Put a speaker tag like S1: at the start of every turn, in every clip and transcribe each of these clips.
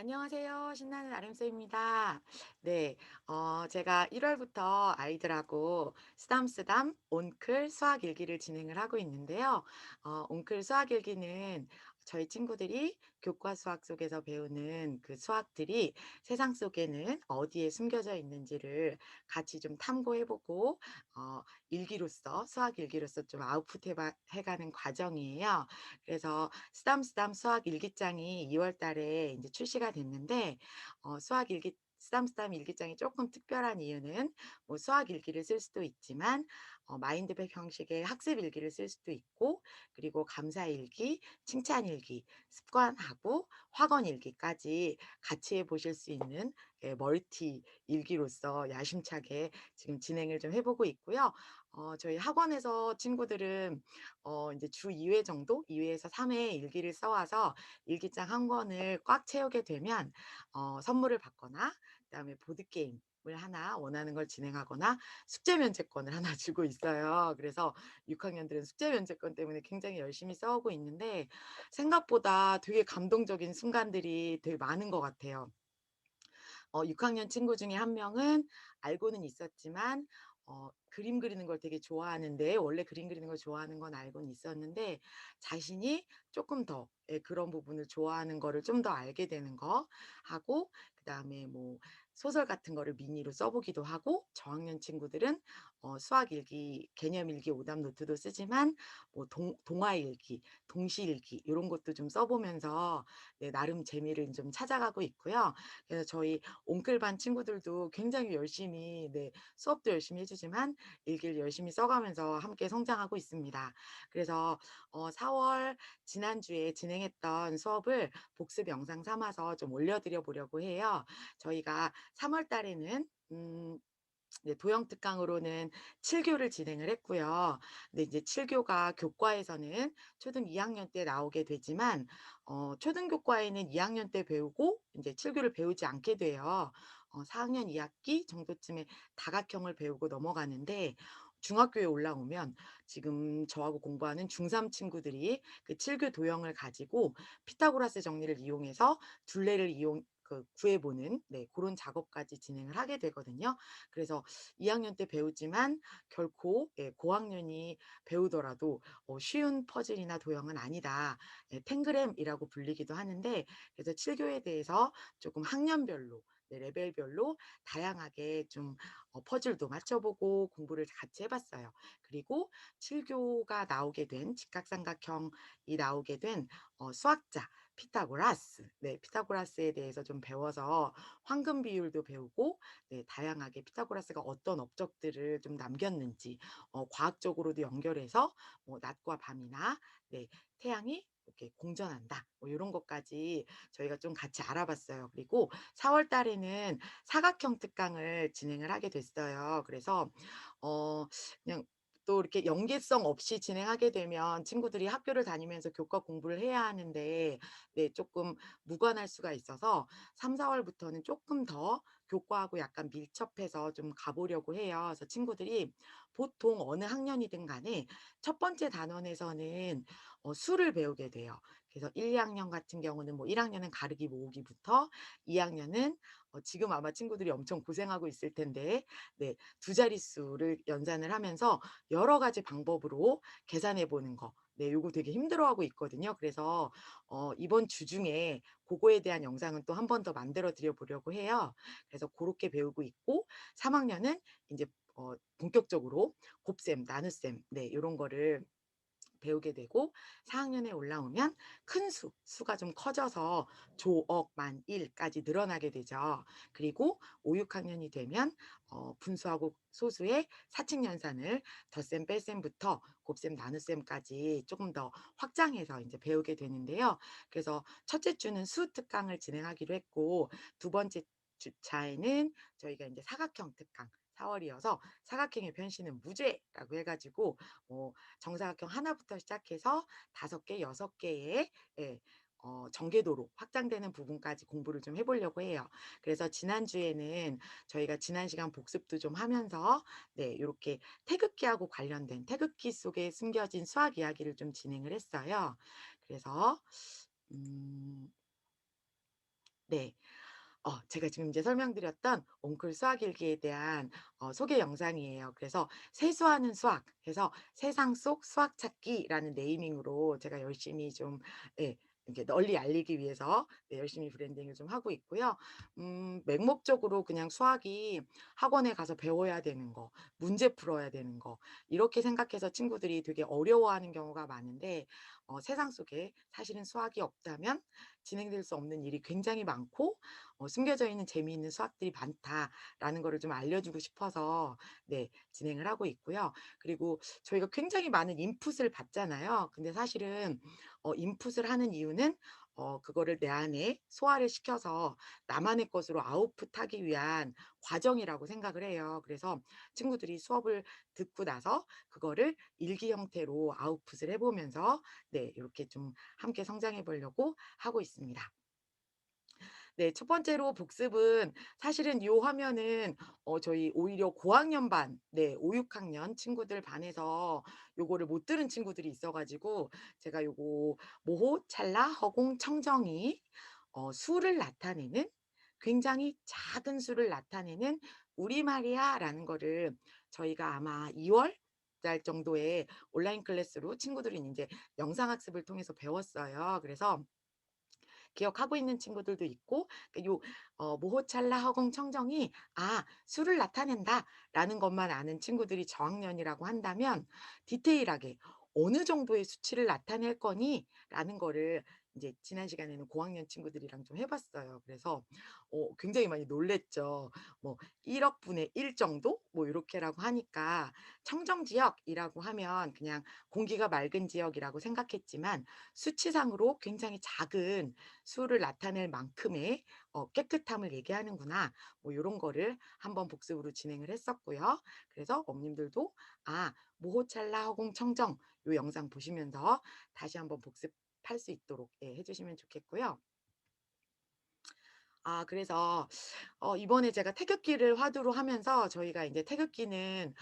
S1: 안녕하세요. 신나는 아름쌤입니다. 네, 제가 1월부터 아이들하고 쓰담쓰담 온클 수학 일기를 진행을 하고 있는데요. 온클 수학 일기는 저희 친구들이 교과 수학 속에서 배우는 그 수학들이 세상 속에는 어디에 숨겨져 있는지를 같이 좀 탐구해보고, 일기로서, 수학 일기로서 좀 해가는 과정이에요. 그래서 쓰담쓰담 수학 일기장이 2월 달에 이제 출시가 됐는데 수학 일기 쓰담쓰담 일기장이 조금 특별한 이유는 뭐 수학 일기를 쓸 수도 있지만 마인드맵 형식의 학습 일기를 쓸 수도 있고, 그리고 감사 일기, 칭찬 일기, 습관하고 학원 일기까지 같이 해 보실 수 있는 멀티 일기로서 야심차게 지금 진행을 좀 해 보고 있고요. 저희 학원에서 친구들은 인제 주 2회 정도, 2 회에서 3회 일기를 써 와서 일기장 한 권을 꽉 채우게 되면 선물을 받거나, 그다음에 보드게임을 하나 원하는 걸 진행하거나 숙제 면제권을 하나 주고 있어요. 그래서 6 학년들은 숙제 면제권 때문에 굉장히 열심히 싸우고 있는데, 생각보다 되게 감동적인 순간들이 되게 많은 것 같아요. 6 학년 친구 중에 한 명은 알고는 있었지만 그림 그리는 걸 되게 좋아하는데, 원래 그림 그리는 걸 좋아하는 건 알고는 있었는데 자신이 쪼끔 더 그런 부분을 좋아하는 거를 좀 더 알게 되는 거 하고, 그다음에 뭐 소설 같은 거를 미니로 써 보기도 하고, 저학년 친구들은 수학 일기, 개념 일기, 오답 노트도 쓰지만 뭐 동화 일기, 동시 일기 요런 것도 좀 써 보면서 네 나름 재미를 좀 찾아가고 있고요. 그래서 저희 온클반 친구들도 굉장히 열심히, 네, 수업도 열심히 해 주지만 일기를 열심히 써 가면서 함께 성장하고 있습니다. 그래서 4월 지난주에 진행했던 수업을 복습 영상 삼아서 좀 올려 드려 보려고 해요. 저희가 3월 달에는 네, 도형 특강으로는 7 교를 진행을 했고요. 근데 이제 7 교가 교과에서는 초등 2 학년 때 나오게 되지만 초등교과에는 2 학년 때 배우고 인제 7 교를 배우지 않게 돼요. 4 학년 2 학기 정도쯤에 다각형을 배우고 넘어가는데, 중학교에 올라오면 지금 저하고 공부하는 중3 친구들이 그 7교 도형을 가지고 피타고라스 정리를 이용해서 둘레를 구해 보는, 네, 고런 작업까지 진행을 하게 되거든요. 그래서 2 학년 때 배우지만 결코 고학년이 배우더라도 쉬운 퍼즐이나 도형은 아니다. 탱그램이라고 불리기도 하는데, 그래서 7 교에 대해서 조금 학년별로, 네, 레벨별로 다양하게 좀 퍼즐도 맞춰 보고 공부를 같이 해 봤어요. 그리고 7 교가 나오게 된 직각삼각형이 나오게 된 수학자 피타고라스, 네, 피타고라스에 대해서 좀 배워서 황금 비율도 배우고, 네, 다양하게 피타고라스가 어떤 업적들을 좀 남겼는지 과학적으로도 연결해서 뭐 낮과 밤이나, 네, 태양이 이렇게 공전한다, 뭐 요런 것까지 저희가 좀 같이 알아봤어요. 그리고 4월 달에는 사각형 특강을 진행을 하게 됐어요. 그래서 그냥 또 이렇게 연계성 없이 진행하게 되면 친구들이 학교를 다니면서 교과 공부를 해야 하는데, 네, 쪼끔 무관할 수가 있어서 3-4 월부터는 쪼끔 더 교과하고 약간 밀접해서 좀 가 보려고 해요. 그래서 친구들이 보통 어느 학년이든 간에 첫 번째 단원에서는 수를 배우게 돼요. 그래서 1-2 학년 같은 경우는 뭐 1 학년은 가르기 모으기부터, 2 학년은 지금 아마 친구들이 엄청 고생하고 있을 텐데, 네, 두 자릿수를 연산을 하면서 여러 가지 방법으로 계산해 보는 거. 네, 요거 되게 힘들어하고 있거든요. 그래서 이번 주 중에 고거에 대한 영상은 또 한 번 더 만들어 드려 보려고 해요. 그래서 고렇게 배우고 있고, 3 학년은 인제 본격적으로 곱셈, 나눗셈, 네, 요런 거를 배우게 되고, 4 학년에 올라오면 큰 수가 좀 커져서 조억, 만일까지 늘어나게 되죠. 그리고 5-6 학년이 되면 분수하고 소수의 사칙 연산을 덧셈, 뺄셈부터 곱셈, 나눗셈까지 쪼금 더 확장해서 인제 배우게 되는데요. 그래서 첫째 주는 수 특강을 진행하기로 했고, 두 번째 주차에는 저희가 인제 사각형 특강, 4 월이어서 사각형의 변신은 무죄라고 해 가지고 정사각형 하나 부터 시작해서 5 개, 6 개의, 예, 전개도로 확장되는 부분까지 공부를 좀 해 보려고 해요. 그래서 지난주에는 저희가 지난 시간 복습도 좀 하면서, 네, 요렇게 태극기하고 관련된 태극기 속에 숨겨진 수학 이야기를 좀 진행을 했어요. 그래서 음 네. 제가 지금 이제 설명드렸던 옹쿨 수학 일기에 대한 소개 영상이에요. 그래서 세수하는 수학 해서 세상 속 수학 찾기라는 네이밍으로 제가 열심히 좀, 예, 이렇게 널리 알리기 위해서, 네, 열심히 브랜딩을 좀 하고 있고요. 맹목적으로 그냥 수학이 학원에 가서 배워야 되는 거, 문제 풀어야 되는 거, 이렇게 생각해서 친구들이 되게 어려워하는 경우가 많은데, 세상 속에 사실은 수학이 없다면 진행될 수 없는 일이 굉장히 많고, 숨겨져 있는 재미있는 수학들이 많다라는 거를 좀 알려주고 싶어서, 네, 진행을 하고 있고요. 그리고 저희가 굉장히 많은 인풋을 받잖아요. 근데 사실은 인풋을 하는 이유는 그거를 내 안에 소화를 시켜서 나만의 것으로 아웃풋하기 위한 과정이라고 생각을 해요. 그래서 친구들이 수업을 듣고 나서 그거를 일기 형태로 아웃풋을 해보면서, 네, 이렇게 좀 함께 성장해 보려고 하고 있습니다. 네. 첫 번째로 복습은 사실은 요 화면은 저희 오히려 고학년 반, 네, 5-6 학년 친구들 반에서 요거를 못 들은 친구들이 있어 가지고 제가 요거 모호, 찰나, 허공, 청정이 수를 나타내는, 굉장히 작은 수를 나타내는 "우리말이야."라는 거를 저희가 아마 2월 달 정도에 온라인 클래스로 친구들이 인제 영상 학습을 통해서 배웠어요. 그래서 기억하고 있는 친구들도 있고, 그 요 모호, 찰나, 허공, 청정이 '아, 수를 나타낸다.'라는 것만 아는 친구들이 저학년이라고 한다면, 디테일하게 '어느 정도의 수치를 나타낼 거니?'라는 거를 인제 지난 시간에는 고학년 친구들이랑 좀 해 봤어요. 그래서 굉장히 많이 놀랐죠. 뭐 1억 분의 1 정도 뭐 요렇게라고 하니까, 청정 지역이라고 하면 그냥 공기가 맑은 지역이라고 생각했지만, 수치상으로 굉장히 작은 수를 나타낼 만큼의 깨끗함을 얘기하는구나. 뭐 요런 거를 한번 복습으로 진행을 했었고요. 그래서 어머님들도 모호찰나 허공 청정 요 영상 보시면서 다시 한번 복습할 수 있도록, 예, 해 주시면 좋겠고요. 그래서 이번에 제가 태극기를 화두로 하면서, 저희가 인제 태극기는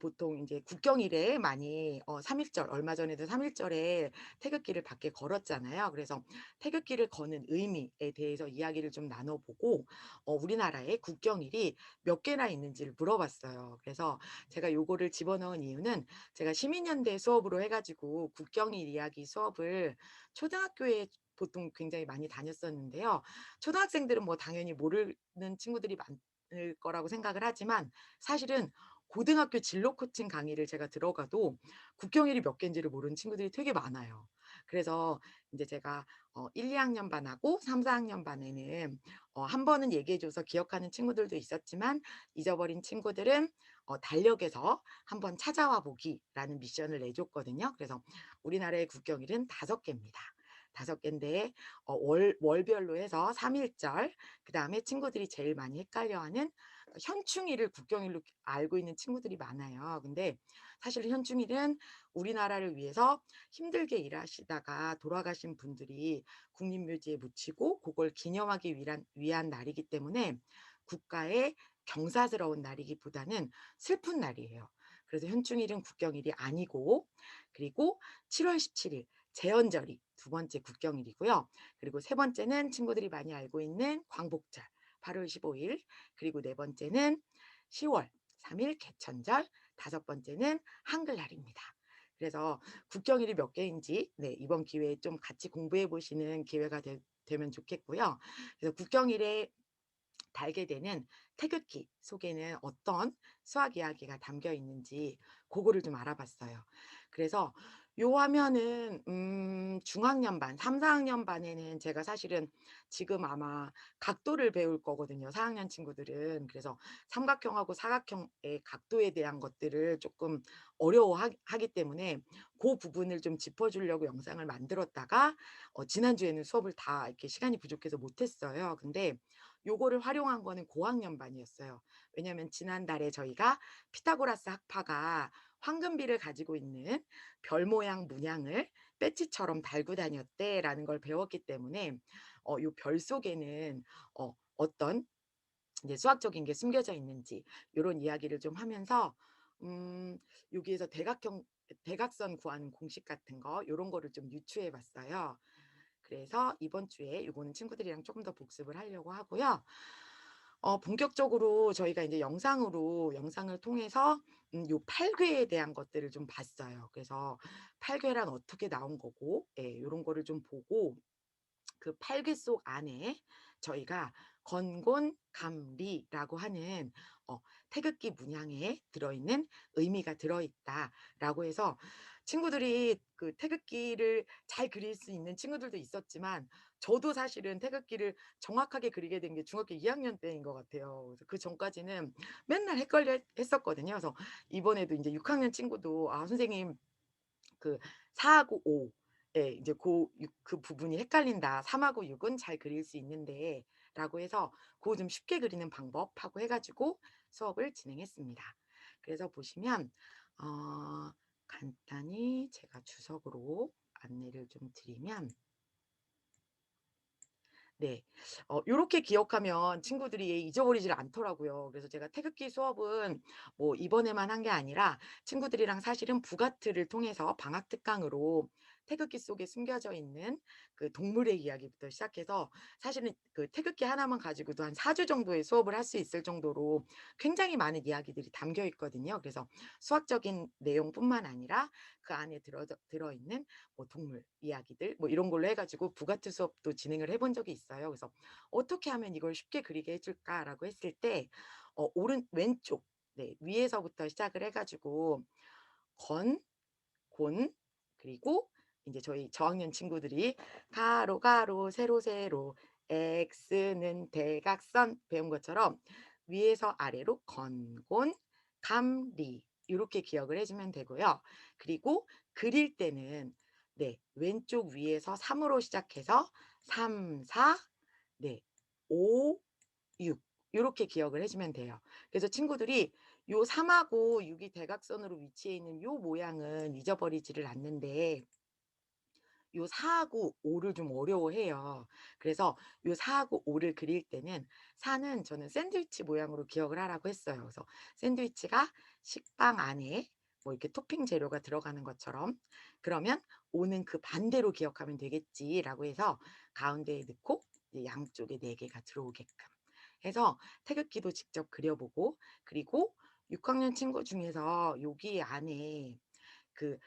S1: 보통 인제 국경일에 많이 3 일절, 얼마 전에도 3 일절에 태극기를 밖에 걸었잖아요. 그래서 태극기를 거는 의미에 대해서 이야기를 좀 나눠 보고, 우리나라에 국경일이 몇 개나 있는지를 물어봤어요. 그래서 제가 요거를 집어넣은 이유는, 제가 시민연대 수업으로 해 가지고 국경일 이야기 수업을 초등학교에 보통 굉장히 많이 다녔었는데요. 초등학생들은 뭐 당연히 모르는 친구들이 많을 거라고 생각을 하지만, 사실은 고등학교 진로 코칭 강의를 제가 들어가도 국경일이 몇 개인지를 모르는 친구들이 되게 많아요. 그래서 인제 제가 1-2 학년 반하고 3-4 학년 반에는 한 번은 얘기해 줘서 기억하는 친구들도 있었지만, 잊어버린 친구들은 달력에서 "한번 찾아와 보기."라는 미션을 내줬거든요. 그래서 우리나라의 국경일은 5 개입니다. 5 개인데 월별로 해서 3 일절, 그다음에 친구들이 제일 많이 헷갈려하는 현충일을 국경일로 알고 있는 친구들이 많아요. 근데 사실 현충일은 우리나라를 위해서 힘들게 일하시다가 돌아가신 분들이 국립묘지에 묻히고 그걸 기념하기 위한 날이기 때문에, 국가의 경사스러운 날이기보다는 슬픈 날이에요. 그래서 현충일은 국경일이 아니고, 그리고 7월 17일 제헌절이 두 번째 국경일이고요. 그리고 세 번째는 친구들이 많이 알고 있는 광복절 8월 15 일, 그리고 네 번째는 10월 3일 개천절, 다섯 번째는 한글날입니다. 그래서 국경일이 몇 개인지, 네, 이번 기회에 좀 같이 공부해 보시는 기회가 되면 좋겠고요. 그래서 국경일에 달게 되는 태극기 속에는 어떤 수학 이야기가 담겨 있는지 그거를 좀 알아봤어요. 그래서 요 화면은 중학년 반, 3-4 학년 반에는 제가 사실은 지금 아마 각도를 배울 거거든요, 4 학년 친구들은. 그래서 삼각형하고 사각형의 각도에 대한 것들을 쪼끔 어려워하기 때문에 고 부분을 좀 짚어 주려고 영상을 만들었다가 지난주에는 수업을 다 이렇게 시간이 부족해서 못 했어요. 근데 요거를 활용한 거는 고학년 반이었어요. 왜냐하면 지난달에 저희가 피타고라스 학파가 황금비를 가지고 있는 별 모양 문양을 배지처럼 달고 다녔대라는 걸 배웠기 때문에, 요 별 속에는 어떤 이제 수학적인 게 숨겨져 있는지 요런 이야기를 좀 하면서, 여기에서 대각선 구하는 공식 같은 거 요런 거를 좀 유추해 봤어요. 그래서 이번 주에 요거는 친구들이랑 조금 더 복습을 하려고 하고요. 본격적으로 저희가 인제 영상을 통해서 요 팔괘에 대한 것들을 좀 봤어요. 그래서 팔괘란 어떻게 나온 거고, 예, 요런 거를 좀 보고 그 팔괘 속 안에 저희가 건곤감리라고 하는 어 태극기 문양에 들어있는 의미가 들어있다라고 해서, 친구들이 그 태극기를 잘 그릴 수 있는 친구들도 있었지만 저도 사실은 태극기를 정확하게 그리게 된 게 중학교 2 학년 때인 것 같아요. 그래서 그전까지는 맨날 헷갈려 했었거든요. 그래서 이번에도 인제 6 학년 친구도 "아 선생님, 그 4 하고 5, 예, 이제 그 부분이 헷갈린다. 3 하고 6은 잘 그릴 수 있는데."라고 해서 "고거 좀 쉽게 그리는 방법." 하고 해 가지고 수업을 진행했습니다. 그래서 보시면 간단히 제가 주석으로 안내를 좀 드리면, 네. 요렇게 기억하면 친구들이 잊어버리질 않더라고요. 그래서 제가 태극기 수업은 뭐 이번에만 한 게 아니라 친구들이랑 사실은 북아트를 통해서 방학 특강으로 태극기 속에 숨겨져 있는 그 동물의 이야기부터 시작해서, 사실은 그 태극기 하나만 가지고도 한 4주 정도의 수업을 할 수 있을 정도로 굉장히 많은 이야기들이 담겨 있거든요. 그래서 수학적인 내용뿐만 아니라 그 안에 들어있는 뭐 동물 이야기들 뭐 이런 걸로 해 가지고 북아트 수업도 진행을 해본 적이 있어요. 그래서 '어떻게 하면 이걸 쉽게 그리게 해 줄까?'라고 했을 때 오른 왼쪽, 네, 위에서부터 시작을 해 가지고 건, 곤, 그리고 인제 저희 저학년 친구들이 가로, 가로, 세로, 세로, X는 대각선 배운 것처럼 위에서 아래로 건, 곤, 감, 리 요렇게 기억을 해 주면 되고요. 그리고 그릴 때는, 네, 왼쪽 위에서 3 으로 시작해서 3, 4, 네, 5, 6 요렇게 기억을 해 주면 돼요. 그래서 친구들이 요 3 하고 6이 대각선으로 위치해 있는 요 모양은 잊어버리지를 않는데 요 4 하고 5를 좀 어려워해요. 그래서 요 4 하고 5를 그릴 때는 4는 저는 샌드위치 모양으로 기억을 하라고 했어요. 그래서 샌드위치가 식빵 안에 뭐 이렇게 토핑 재료가 들어가는 것처럼, 그러면 5는 그 반대로 기억하면 되겠지라고 해서 가운데에 넣고 이제 양쪽에 4 개가 들어오게끔 해서 태극기도 직접 그려 보고, 그리고 6 학년 친구 중에서 여기 안에 그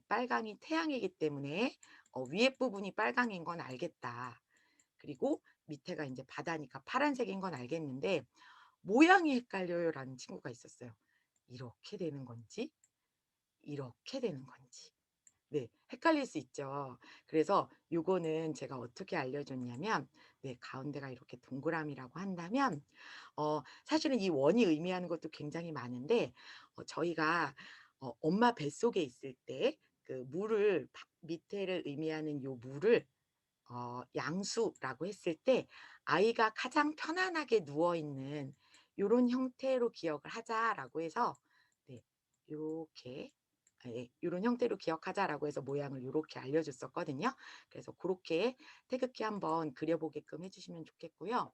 S1: 빨강이 태양이기 때문에 위에 부분이 빨강인 건 알겠다. 그리고 밑에가 인제 바다니까 파란색인 건 알겠는데 "모양이 헷갈려요."라는 친구가 있었어요. 이렇게 되는 건지 이렇게 되는 건지. 네. 헷갈릴 수 있죠. 그래서 요거는 제가 어떻게 알려줬냐면, 네, 가운데가 이렇게 동그라미라고 한다면 사실은 이 원이 의미하는 것도 굉장히 많은데, 저희가 엄마 뱃속에 있을 때 그 물을 밑에를 의미하는 요 물을 양수라고 했을 때 아이가 가장 편안하게 누워 있는 요런 형태로 기억을 하자라고 해서, 네, 요렇게, 예, 요런 형태로 기억하자라고 해서 모양을 요렇게 알려줬었거든요. 그래서 고렇게 태극기 한번 그려 보게끔 해 주시면 좋겠고요.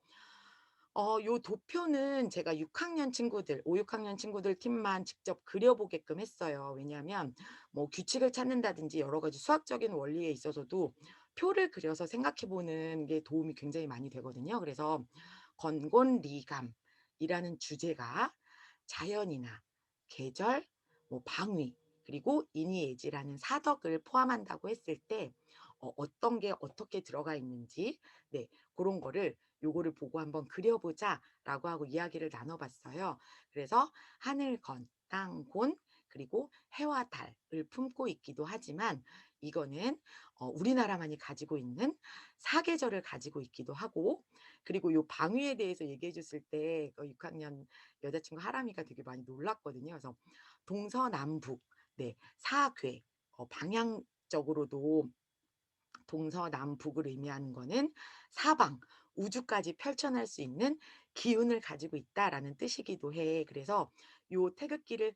S1: 요 도표는 제가 6 학년 친구들, 5-6 학년 친구들 팀만 직접 그려 보게끔 했어요. 왜냐하면 뭐 규칙을 찾는다든지 여러 가지 수학적인 원리에 있어서도 표를 그려서 생각해 보는 게 도움이 굉장히 많이 되거든요. 그래서 건곤리감이라는 주제가 자연이나 계절, 뭐 방위, 그리고 인이예지라는 사덕을 포함한다고 했을 때 어떤 게 어떻게 들어가 있는지, 네, 고런 거를 "요거를 보고 한번 그려 보자."라고 하고 이야기를 나눠 봤어요. 그래서 하늘 건, 땅 곤, 그리고 해와 달을 품고 있기도 하지만 이거는 우리나라만이 가지고 있는 사계절을 가지고 있기도 하고, 그리고 요 방위에 대해서 얘기해 줬을 때 6 학년 여자친구 하람이가 되게 많이 놀랐거든요. 그래서 동서남북, 네, 사궤, 방향적으로도 동서남북을 의미하는 거는 사방, 우주까지 펼쳐날 수 있는 기운을 가지고 있다라는 뜻이기도 해. 그래서 요 태극기를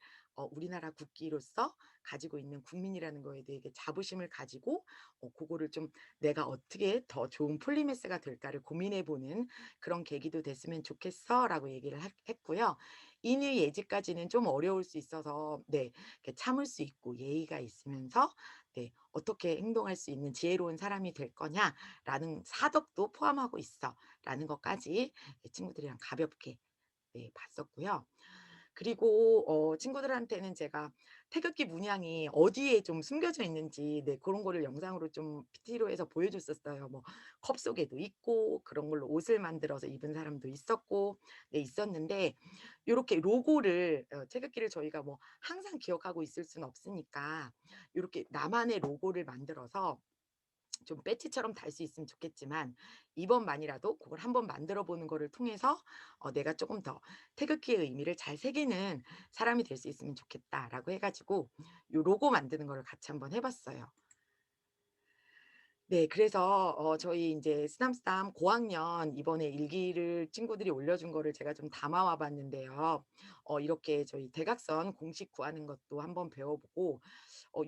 S1: 우리나라 국기로서 가지고 있는 국민이라는 거에 대해 자부심을 가지고 고거를 좀 '내가 어떻게 더 좋은 폴리메스가 될까.'를 고민해 보는 그런 계기도 됐으면 좋겠어라고 얘기를 했고요. 인의 예지까지는 좀 어려울 수 있어서, 네, 이렇게 참을 수 있고 예의가 있으면서 네, 어떻게 행동할 수 있는 지혜로운 사람이 될 거냐라는 사덕도 포함하고 있어라는 것까지 친구들이랑 가볍게 봤었고요. 그리고 친구들한테는 제가 태극기 문양이 어디에 좀 숨겨져 있는지 그런 거를 영상으로 좀 PT로 해서 보여줬었어요. 뭐 컵 속에도 있고 그런 걸로 옷을 만들어서 입은 사람도 있었고 있었는데 요렇게 로고를 태극기를 저희가 뭐 항상 기억하고 있을 수는 없으니까 요렇게 나만의 로고를 만들어서 좀 배지처럼 달 수 있으면 좋겠지만 이번만이라도 그걸 한번 만들어 보는 거를 통해서 '내가 조금 더 태극기의 의미를 잘 새기는 사람이 될 수 있으면 좋겠다.'라고 해 가지고 요 로고 만드는 거를 같이 한번 해 봤어요. 네. 그래서 저희 인제 쓰담쓰담 고학년 이번에 일기를 친구들이 올려준 거를 제가 좀 담아 와 봤는데요. 이렇게 저희 대각선 공식 구하는 것도 한번 배워 보고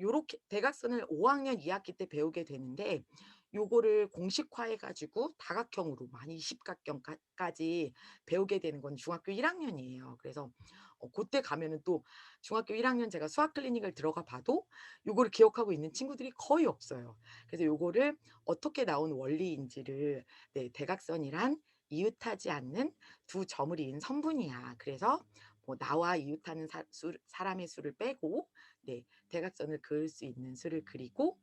S1: 요렇게 대각선을 5 학년 2 학기 때 배우게 되는데 요거를 공식화해 가지고 다각형으로 많이 이십각형 까지 배우게 되는 건 중학교 1 학년이에요. 그래서 고때 가면은 또 중학교 1 학년 제가 수학 클리닉을 들어가 봐도 요거를 기억하고 있는 친구들이 거의 없어요. 그래서 요거를 어떻게 나온 원리인지를 대각선이란 이웃하지 않는 두 점을 이은 선분이야. 그래서 뭐 나와 이웃하는 사람의 수를 빼고 대각선을 그을 수 있는 수를 그리고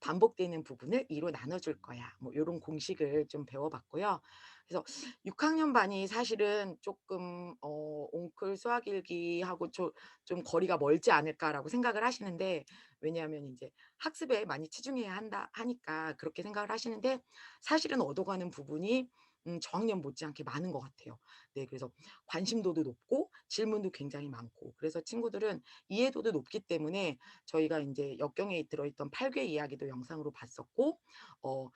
S1: 반복되는 부분을 2로 나눠 줄 거야. 뭐 요런 공식을 좀 배워 봤고요. 그래서 6 학년 반이 사실은 쪼끔 옹클 수학 일기하고 좀 거리가 멀지 않을까라고 생각을 하시는데 왜냐하면 인제 학습에 많이 치중해야 한다 하니까 그렇게 생각을 하시는데 사실은 얻어가는 부분이 저학년 못지않게 많은 것 같아요. 그래서 관심도도 높고 질문도 굉장히 많고 그래서 친구들은 이해도도 높기 때문에 저희가 인제 역경에 들어있던 8궤 이야기도 영상으로 봤었고 어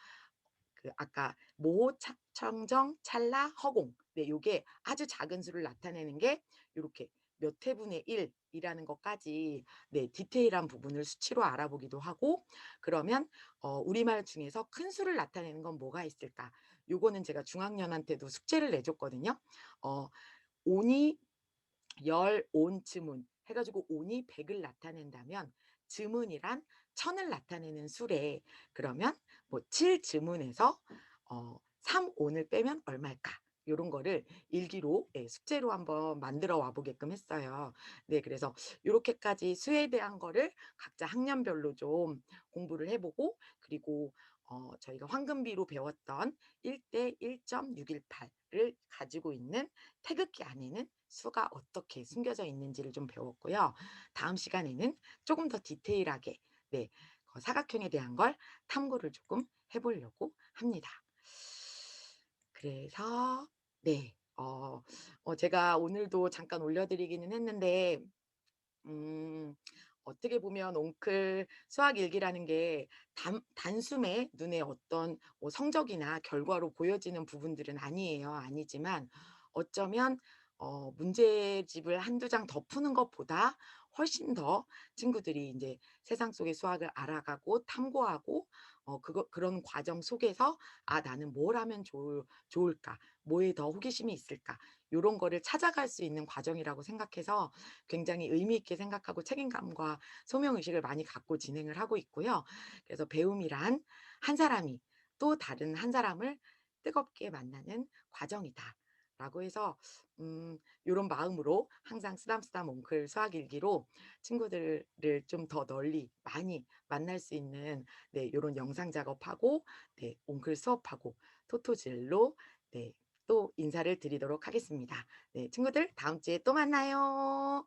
S1: 아까 모, 청정, 찰나, 허공 요게 아주 작은 수를 나타내는 게 요렇게 몇 회분의 1 이라는 것까지 디테일한 부분을 수치로 알아보기도 하고 그러면 우리말 중에서 큰 수를 나타내는 건 뭐가 있을까? 요거는 제가 중학년한테도 숙제를 내줬거든요. 어 온이 열, 온, 즈문 해 가지고 온이 100을 나타낸다면 즈문이란 1000을 나타내는 수래. 그러면 뭐 7 즈문에서 3 온을 빼면 얼마일까? 요런 거를 일기로 숙제로 한번 만들어 와 보게끔 했어요. 그래서 요렇게까지 수에 대한 거를 각자 학년별로 좀 공부를 해 보고 그리고 저희가 황금비로 배웠던 1대 1.618을 가지고 있는 태극기 안에는 수가 어떻게 숨겨져 있는지를 좀 배웠고요. 다음 시간에는 조금 더 디테일하게 사각형에 대한 걸 탐구를 조금 해 보려고 합니다. 그래서 제가 오늘도 잠깐 올려 드리기는 했는데 음 어떻게 보면 옹클 수학 일기라는 게 단숨에 눈에 어떤 뭐 성적이나 결과로 보여지는 부분들은 아니에요. 아니지만 어쩌면 문제집을 한두 장 더 푸는 것보다 훨씬 더 친구들이 이제 세상 속의 수학을 알아가고 탐구하고 그런 과정 속에서 '아 나는 뭘 하면 좋을까? 뭐에 더 호기심이 있을까?' 요런 거를 찾아갈 수 있는 과정이라고 생각해서 굉장히 의미 있게 생각하고 책임감과 소명 의식을 많이 갖고 진행을 하고 있고요. 그래서 배움이란 한 사람이 또 다른 한 사람을 뜨겁게 만나는 과정이다라고 해서 요런 마음으로 항상 쓰담쓰담 옹클 수학 일기로 친구들을 좀 더 널리 많이 만날 수 있는 요런 영상 작업하고 옹클 수업하고 토토즐로 또 인사를 드리도록 하겠습니다. 친구들 다음 주에 또 만나요.